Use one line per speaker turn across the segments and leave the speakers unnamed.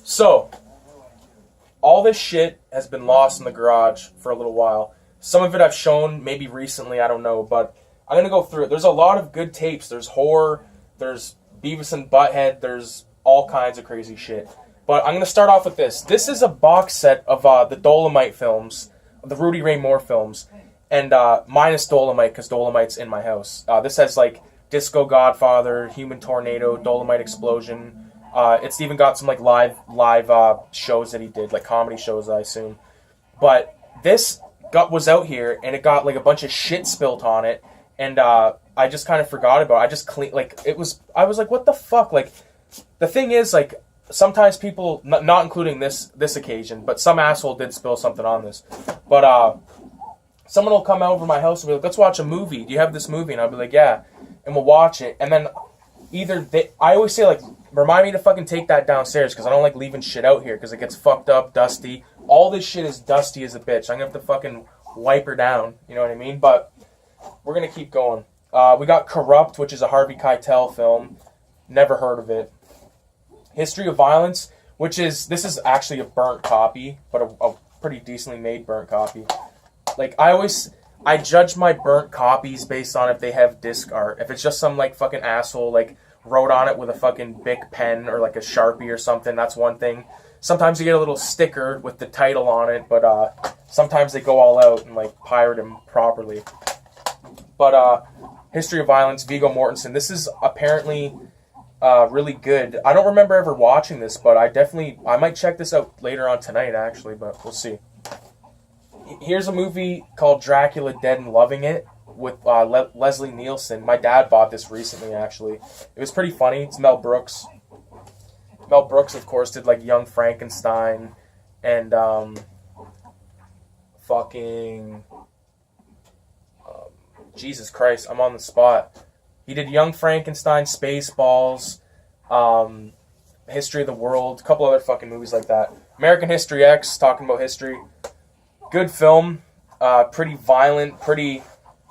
So, all this shit has been lost in the garage for a little while. Some of it I've shown maybe recently, I don't know, but I'm going to go through it. There's a lot of good tapes. There's horror, there's Beavis and Butthead, there's all kinds of crazy shit. But I'm going to start off with this. This is a box set of the Dolomite films, the Rudy Ray Moore films, and minus Dolomite, because Dolomite's in my house. This has, like, Disco Godfather, Human Tornado, Dolomite Explosion. It's even got some, like, live shows that he did, like comedy shows, I assume. But this was out here, and it got, like, a bunch of shit spilt on it, and I just kind of forgot about it. I just cleaned, like, I was like, what the fuck? Like, the thing is, like, sometimes people, not including this occasion, but some asshole did spill something on this. But someone will come over to my house and be like, let's watch a movie. Do you have this movie? And I'll be like, yeah. And we'll watch it. And then I always say, like, remind me to fucking take that downstairs because I don't like leaving shit out here because it gets fucked up, dusty. All this shit is dusty as a bitch. I'm going to have to fucking wipe her down. You know what I mean? But we're going to keep going. We got Corrupt, which is a Harvey Keitel film. Never heard of it. History of Violence, this is actually a burnt copy, but a pretty decently made burnt copy. Like, I judge my burnt copies based on if they have disc art. If it's just some, like, fucking asshole, like, wrote on it with a fucking Bic pen or, like, a Sharpie or something, that's one thing. Sometimes you get a little sticker with the title on it, but sometimes they go all out and, like, pirate them properly. But History of Violence, Viggo Mortensen, this is apparently really good. I don't remember ever watching this, but I might check this out later on tonight, actually, but we'll see. Here's a movie called Dracula Dead and Loving It with Leslie Nielsen. My dad bought this recently, actually. It was pretty funny. It's Mel Brooks. Mel Brooks, of course, did, like, Young Frankenstein and Jesus Christ, I'm on the spot. He did Young Frankenstein, Spaceballs, History of the World, a couple other fucking movies like that. American History X, talking about history. Good film, pretty violent, pretty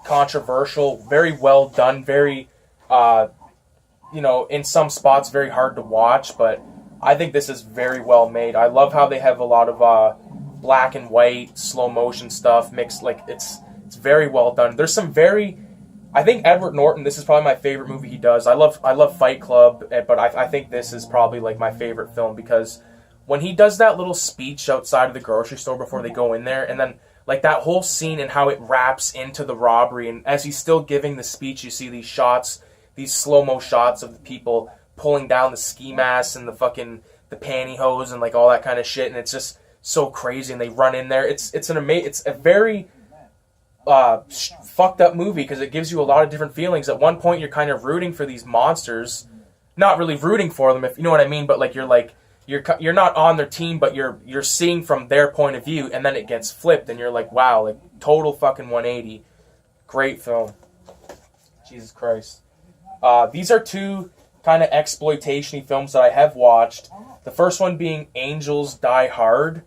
controversial, very well done, very, in some spots very hard to watch, but I think this is very well made. I love how they have a lot of black and white, slow motion stuff mixed, like, it's very well done. There's some I think Edward Norton, this is probably my favorite movie he does. I love Fight Club, but I think this is probably, like, my favorite film because when he does that little speech outside of the grocery store before they go in there, and then, like, that whole scene and how it wraps into the robbery, and as he's still giving the speech, you see these shots, these slow-mo shots of the people pulling down the ski masks and the pantyhose and, like, all that kind of shit, and it's just so crazy, and they run in there. It's a very fucked up movie because it gives you a lot of different feelings. At one point, you're kind of rooting for these monsters, not really rooting for them, if you know what I mean, but, like, you're not on their team, but you're seeing from their point of view, and then it gets flipped, and you're like, wow, like, total fucking 180. Great film. Jesus Christ. These are two kind of exploitation-y films that I have watched. The first one being Angels Die Hard,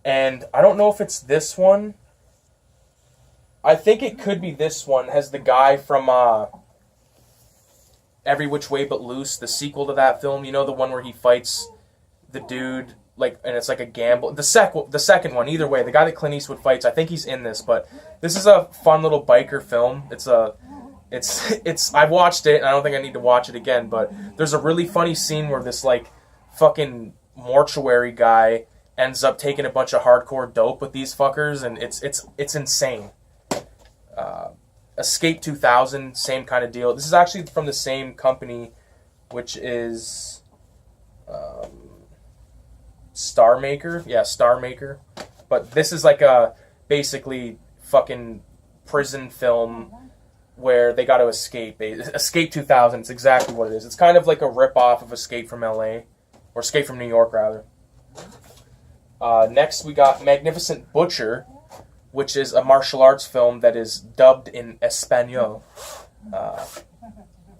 and I don't know if it's this one. I think it could be this one. It has the guy from Every Which Way But Loose, the sequel to that film. You know, the one where he fights the dude, like, and it's like a gamble. The second one, either way, the guy that Clint Eastwood fights, I think he's in this, but this is a fun little biker film. I've watched it, and I don't think I need to watch it again, but there's a really funny scene where this, like, fucking mortuary guy ends up taking a bunch of hardcore dope with these fuckers, and it's insane. Escape 2000, same kind of deal. This is actually from the same company, which is Star Maker. Yeah, Star Maker. But this is like a basically fucking prison film where they got to escape. Escape 2000, it's exactly what it is. It's kind of like a rip-off of Escape from LA, or Escape from New York, rather. Next, we got Magnificent Butcher, which is a martial arts film that is dubbed in Espanol.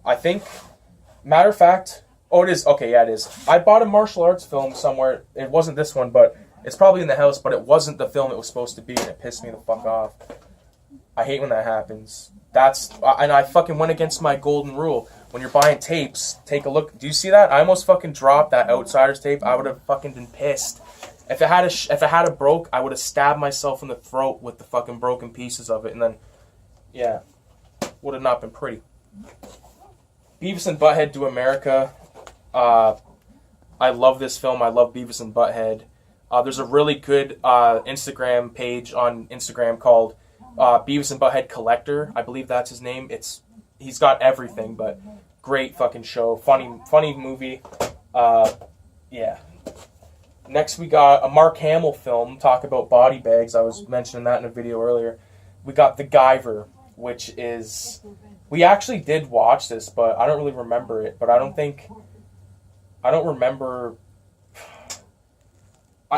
I think, matter of fact, oh, it is. Okay, yeah, it is. I bought a martial arts film somewhere. It wasn't this one, but it's probably in the house, but it wasn't the film it was supposed to be, and it pissed me the fuck off. I hate when that happens. And I fucking went against my golden rule. when you're buying tapes, take a look. Do you see that? I almost fucking dropped that Outsiders tape. I would have fucking been pissed. If it had a broke, I would have stabbed myself in the throat with the fucking broken pieces of it, and then, yeah, would have not been pretty. Beavis and Butthead Do America. I love this film. I love Beavis and Butthead. There's a really good Instagram page on Instagram called Beavis and Butthead Collector. I believe that's his name. He's got everything, but great fucking show. Funny movie. Yeah. Next, we got a Mark Hamill film, talk about body bags. I was mentioning that in a video earlier. We got The Guyver, which is... We actually did watch this, but I don't really remember it. But I don't remember...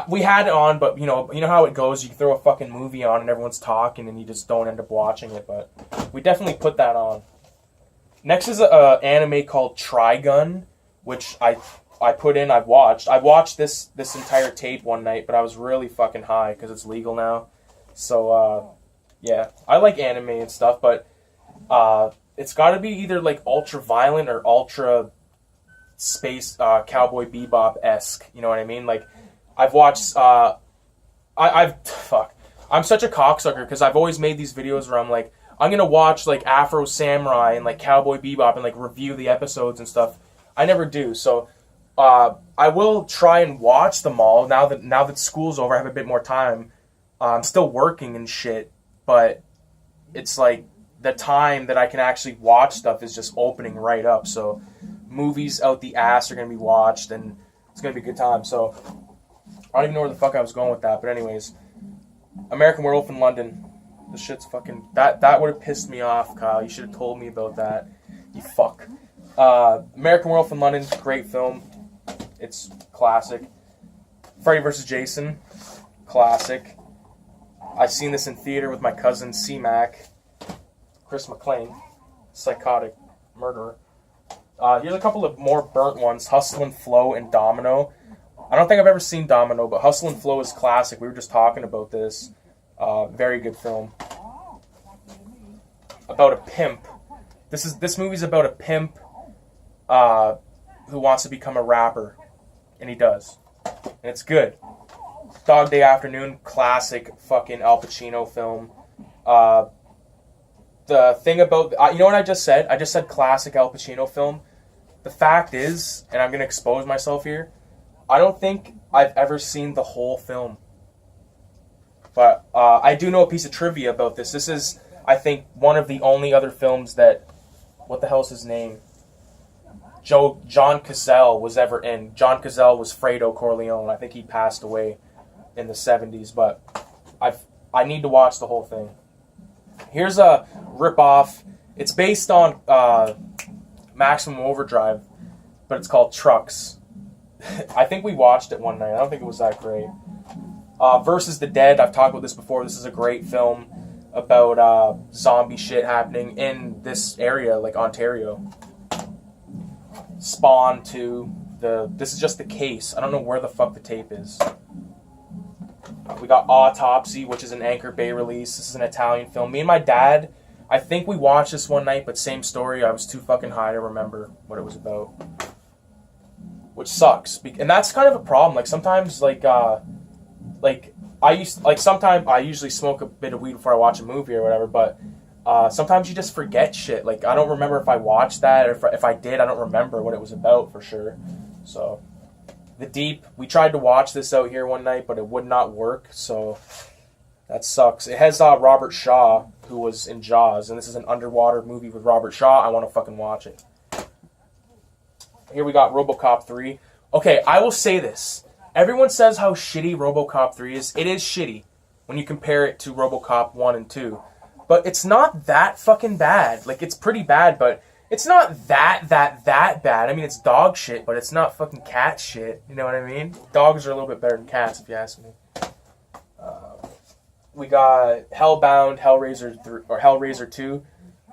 We had it on, but you know how it goes. You throw a fucking movie on and everyone's talking and you just don't end up watching it. But we definitely put that on. Next is an anime called Trigun, which I put in, I've watched. I watched this entire tape one night, but I was really fucking high because it's legal now. So, yeah. I like anime and stuff, but it's got to be either like ultra violent or ultra space Cowboy Bebop-esque. You know what I mean? Like, I've watched... fuck. I'm such a cocksucker because I've always made these videos where I'm like, I'm going to watch like Afro Samurai and like Cowboy Bebop and like review the episodes and stuff. I never do, so... I will try and watch them all now that school's over. I have a bit more time. I'm still working and shit, but it's like the time that I can actually watch stuff is just opening right up. So movies out the ass are gonna be watched, and it's gonna be a good time. So I don't even know where the fuck I was going with that, but anyways, American Werewolf in London. This shit's fucking that would have pissed me off, Kyle. You should have told me about that. You fuck. American Werewolf in London, great film. It's classic. Freddy vs. Jason, classic. I've seen this in theater with my cousin C-Mac, Chris McClane, psychotic murderer. Here's a couple of more burnt ones, Hustle and Flow and Domino. I don't think I've ever seen Domino, but Hustle and Flow is classic. We were just talking about this. Very good film. About a pimp. This movie's about a pimp who wants to become a rapper. And he does. And it's good. Dog Day Afternoon, classic fucking Al Pacino film. The thing about... you know what I just said? I just said classic Al Pacino film. The fact is, and I'm going to expose myself here, I don't think I've ever seen the whole film. But I do know a piece of trivia about this. This is, I think, one of the only other films that... What the hell's his name? John Cazale was ever in. John Cazale was Fredo Corleone. I think he passed away in the 70s, but I need to watch the whole thing. Here's a rip-off. It's based on Maximum Overdrive, but it's called Trucks. I think we watched it one night. I don't think it was that great. Versus the Dead. I've talked about this before. This is a great film about zombie shit happening in this area, like Ontario. Spawn 2. This is just the case. I don't know where the fuck the tape is. We got Autopsy, which is an Anchor Bay release. This is an Italian film. Me and my dad, I think we watched this one night, but same story. I was too fucking high to remember what it was about. Which sucks. And that's kind of a problem. Like, sometimes, sometimes I usually smoke a bit of weed before I watch a movie or whatever, but sometimes you just forget shit. Like, I don't remember if I watched that, or if I did, I don't remember what it was about for sure. So, The Deep, we tried to watch this out here one night, but it would not work, so that sucks. It has Robert Shaw, who was in Jaws, and this is an underwater movie with Robert Shaw. I want to fucking watch it. Here we got RoboCop 3. Okay, I will say this. Everyone says how shitty RoboCop 3 is. It is shitty when you compare it to RoboCop 1 and 2. But it's not that fucking bad. Like, it's pretty bad, but it's not that bad. I mean, it's dog shit, but it's not fucking cat shit. You know what I mean? Dogs are a little bit better than cats, if you ask me. We got Hellbound, Hellraiser 3, or Hellraiser 2.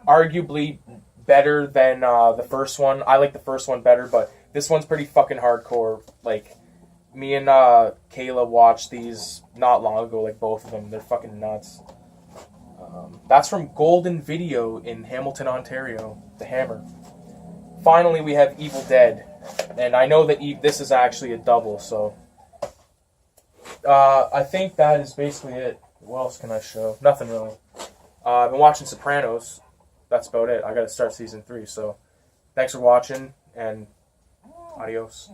Arguably better than the first one. I like the first one better, but this one's pretty fucking hardcore. Like, me and Kayla watched these not long ago, like both of them. They're fucking nuts. That's from Golden Video in Hamilton, Ontario. The Hammer. finally we have Evil Dead. And I know that this is actually a double, so... I think that is basically it. What else can I show? Nothing really. I've been watching Sopranos. That's about it. I gotta start season 3, so... Thanks for watching, and adios.